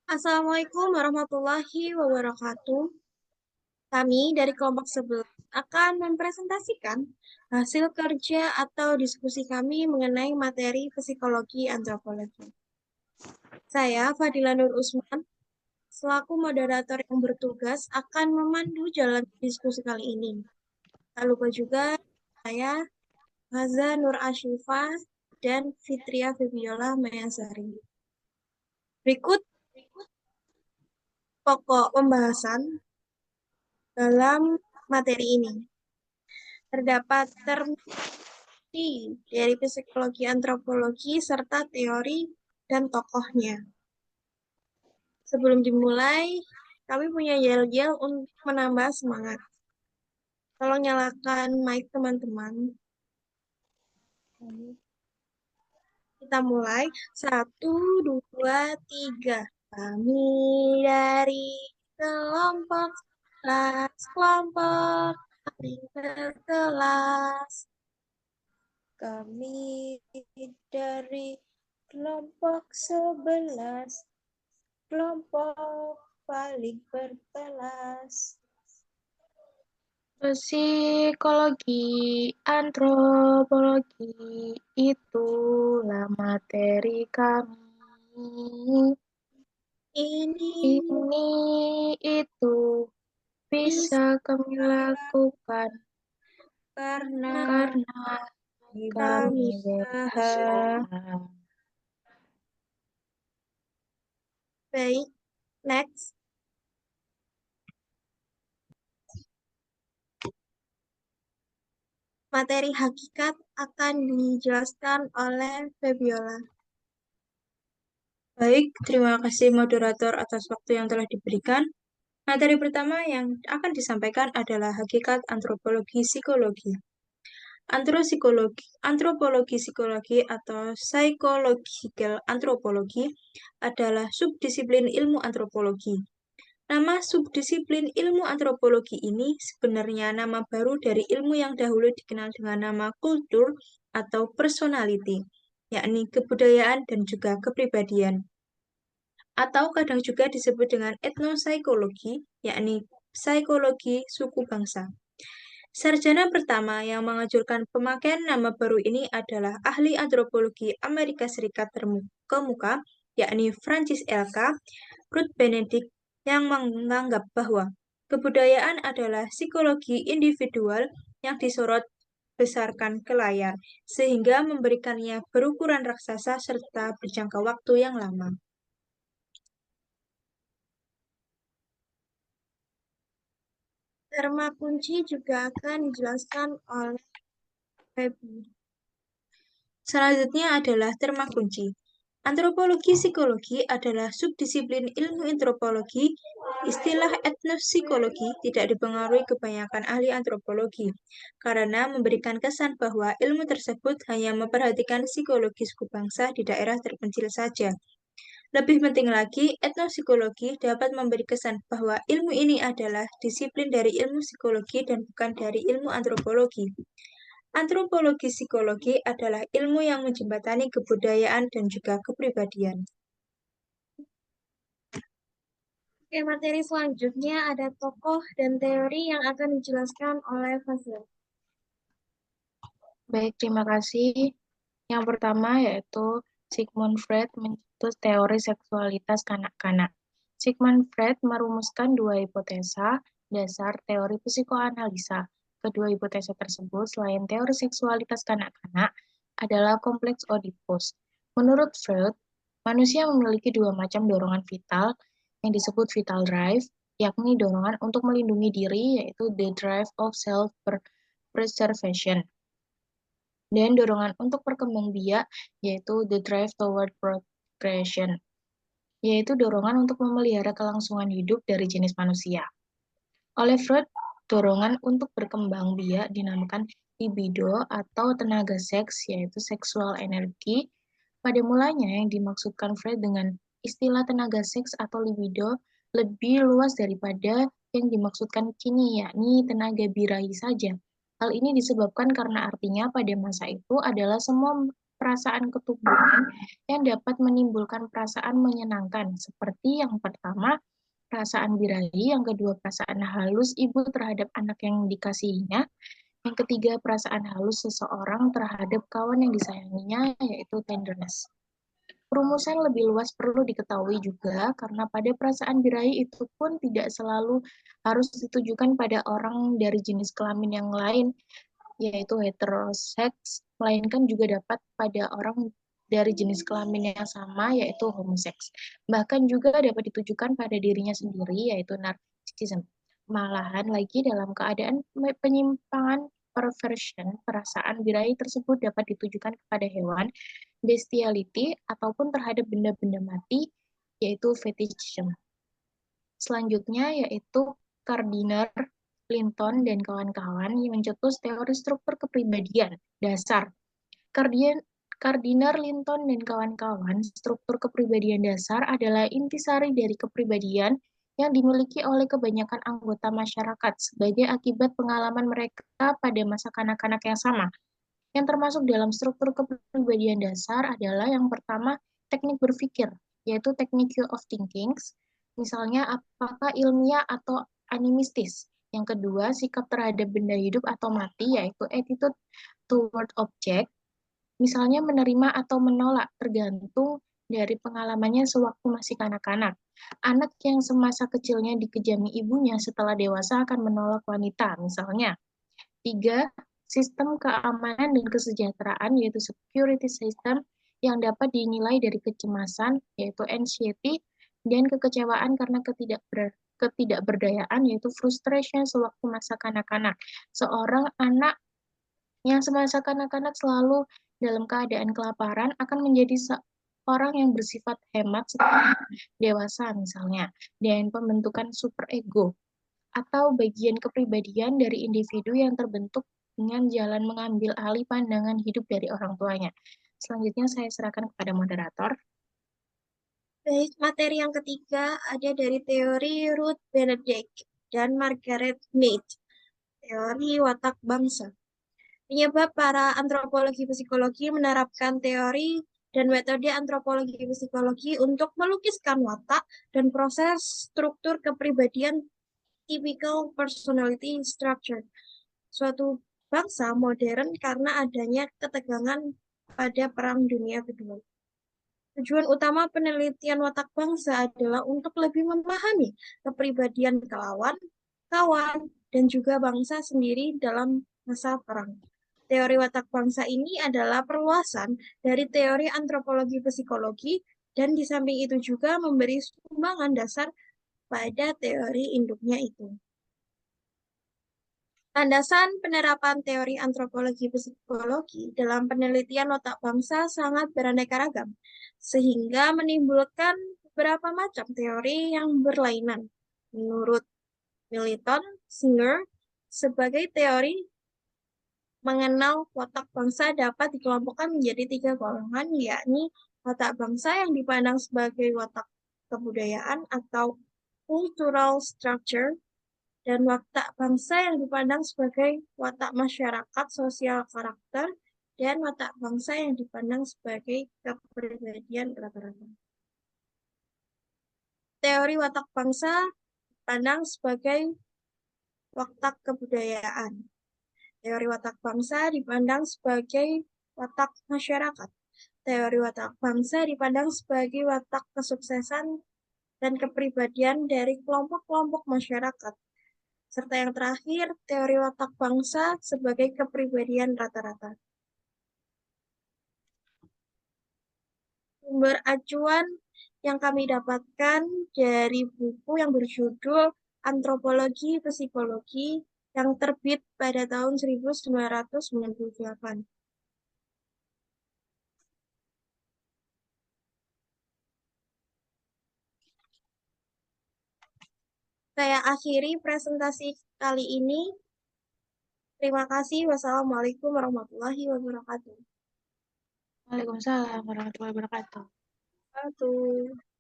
Assalamualaikum warahmatullahi wabarakatuh. Kami dari kelompok 11 akan mempresentasikan hasil kerja atau diskusi kami mengenai materi psikologi antropologi. Saya, Fadila Nur Usman, selaku moderator yang bertugas akan memandu jalan diskusi kali ini. Tak lupa juga saya, Haza Nur Ashifa, dan Fitria Fibiola Mayasari. Berikut pokok pembahasan dalam materi ini. Terdapat terminologi dari psikologi antropologi serta teori dan tokohnya. Sebelum dimulai, kami punya yel-yel untuk menambah semangat. Tolong nyalakan mic teman-teman. Kita mulai. 1, 2, 3. Kami dari kelompok kelompok berkelas. Kami dari kelompok 11, kelompok paling berkelas. Psikologi, antropologi, itulah materi kami. Ini, itu bisa kami lakukan karena kami berusaha. Baik, next. Materi hakikat akan dijelaskan oleh Febiola. Baik, terima kasih moderator atas waktu yang telah diberikan. Materi pertama yang akan disampaikan adalah hakikat antropologi psikologi. Antropologi psikologi atau psychological anthropology adalah subdisiplin ilmu antropologi. Nama subdisiplin ilmu antropologi ini sebenarnya nama baru dari ilmu yang dahulu dikenal dengan nama kultur atau personality, yakni kebudayaan dan juga kepribadian. Atau kadang juga disebut dengan etnopsikologi, yakni psikologi suku bangsa. Sarjana pertama yang mengajukan pemakaian nama baru ini adalah ahli antropologi Amerika Serikat terkemuka, yakni Francis L.K. Ruth Benedict, yang menganggap bahwa kebudayaan adalah psikologi individual yang disorot besarkan ke layar, sehingga memberikannya berukuran raksasa serta berjangka waktu yang lama. Terma kunci juga akan dijelaskan oleh Febi. Selanjutnya adalah terma kunci. Antropologi psikologi adalah subdisiplin ilmu antropologi. Istilah etnopsikologi tidak dipengaruhi kebanyakan ahli antropologi, karena memberikan kesan bahwa ilmu tersebut hanya memperhatikan psikologi suku bangsa di daerah terpencil saja. Lebih penting lagi, etnopsikologi dapat memberi kesan bahwa ilmu ini adalah disiplin dari ilmu psikologi dan bukan dari ilmu antropologi. Antropologi psikologi adalah ilmu yang menjembatani kebudayaan dan juga kepribadian. Oke, materi selanjutnya ada tokoh dan teori yang akan dijelaskan oleh Fazil. Baik, terima kasih. Yang pertama yaitu Sigmund Freud mencetus teori seksualitas kanak-kanak. Sigmund Freud merumuskan dua hipotesa dasar teori psikoanalisa. Kedua hipotesa tersebut selain teori seksualitas kanak-kanak adalah kompleks Oedipus. Menurut Freud, manusia memiliki dua macam dorongan vital yang disebut vital drive, yakni dorongan untuk melindungi diri, yaitu the drive of self-preservation, dan dorongan untuk perkembangbiak, yaitu the drive toward procreation, yaitu dorongan untuk memelihara kelangsungan hidup dari jenis manusia. Oleh Freud, dorongan untuk berkembang biak dinamakan libido atau tenaga seks, yaitu seksual energi. Pada mulanya yang dimaksudkan Freud dengan istilah tenaga seks atau libido lebih luas daripada yang dimaksudkan kini, yakni tenaga birahi saja. Hal ini disebabkan karena artinya pada masa itu adalah semua perasaan ketubuhan yang dapat menimbulkan perasaan menyenangkan, seperti yang pertama, perasaan birahi, yang kedua, perasaan halus ibu terhadap anak yang dikasihinya, yang ketiga, perasaan halus seseorang terhadap kawan yang disayanginya, yaitu tenderness. Perumusan lebih luas perlu diketahui juga karena pada perasaan birahi itu pun tidak selalu harus ditujukan pada orang dari jenis kelamin yang lain, yaitu heteroseks, melainkan juga dapat pada orang dari jenis kelamin yang sama, yaitu homoseks. Bahkan juga dapat ditujukan pada dirinya sendiri, yaitu narcissism. Malahan lagi dalam keadaan penyimpangan perversion, perasaan birahi tersebut dapat ditujukan kepada hewan, bestiality, ataupun terhadap benda-benda mati, yaitu fetishism. Selanjutnya yaitu Gardiner, Linton, dan kawan-kawan yang mencetus teori struktur kepribadian dasar. Gardiner, Linton, dan kawan-kawan, struktur kepribadian dasar adalah intisari dari kepribadian yang dimiliki oleh kebanyakan anggota masyarakat sebagai akibat pengalaman mereka pada masa kanak-kanak yang sama. Yang termasuk dalam struktur kepribadian dasar adalah yang pertama, teknik berpikir, yaitu technique of thinking, misalnya apakah ilmiah atau animistis. Yang kedua, sikap terhadap benda hidup atau mati, yaitu attitude toward object, misalnya menerima atau menolak, tergantung dari pengalamannya sewaktu masih kanak-kanak. Anak yang semasa kecilnya dikejami ibunya setelah dewasa akan menolak wanita, misalnya. Tiga, sistem keamanan dan kesejahteraan, yaitu security system, yang dapat dinilai dari kecemasan, yaitu anxiety, dan kekecewaan karena ketidakberdayaan, yaitu frustration sewaktu masa kanak-kanak. Seorang anak yang semasa kanak-kanak selalu dalam keadaan kelaparan akan menjadi seorang yang bersifat hemat setelah dewasa misalnya, dan pembentukan superego atau bagian kepribadian dari individu yang terbentuk dengan jalan mengambil alih pandangan hidup dari orang tuanya. Selanjutnya saya serahkan kepada moderator. Baik, materi yang ketiga ada dari teori Ruth Benedict dan Margaret Mead, teori watak bangsa. Penyebab para antropologi psikologi menerapkan teori dan metode antropologi psikologi untuk melukiskan watak dan proses struktur kepribadian typical personality structure suatu bangsa modern karena adanya ketegangan pada Perang Dunia Kedua. Tujuan utama penelitian watak bangsa adalah untuk lebih memahami kepribadian kawan, dan juga bangsa sendiri dalam masa perang. Teori watak bangsa ini adalah perluasan dari teori antropologi psikologi dan di samping itu juga memberi sumbangan dasar pada teori induknya itu. Landasan penerapan teori antropologi psikologi dalam penelitian watak bangsa sangat beraneka ragam, sehingga menimbulkan beberapa macam teori yang berlainan. Menurut Milton Singer, sebagai teori mengenal watak bangsa dapat dikelompokkan menjadi 3 golongan, yakni watak bangsa yang dipandang sebagai watak kebudayaan atau cultural structure, dan watak bangsa yang dipandang sebagai watak masyarakat sosial karakter, dan watak bangsa yang dipandang sebagai kepribadian rata-rata. Teori watak bangsa dipandang sebagai watak kebudayaan. Teori watak bangsa dipandang sebagai watak masyarakat. Teori watak bangsa dipandang sebagai watak kesuksesan dan kepribadian dari kelompok-kelompok masyarakat. Serta yang terakhir, teori watak bangsa sebagai kepribadian rata-rata. Sumber acuan yang kami dapatkan dari buku yang berjudul Antropologi Psikologi yang terbit pada tahun 1998. Saya akhiri presentasi kali ini. Terima kasih. Wassalamualaikum warahmatullahi wabarakatuh. Waalaikumsalam warahmatullahi wabarakatuh. Wabarakatuh.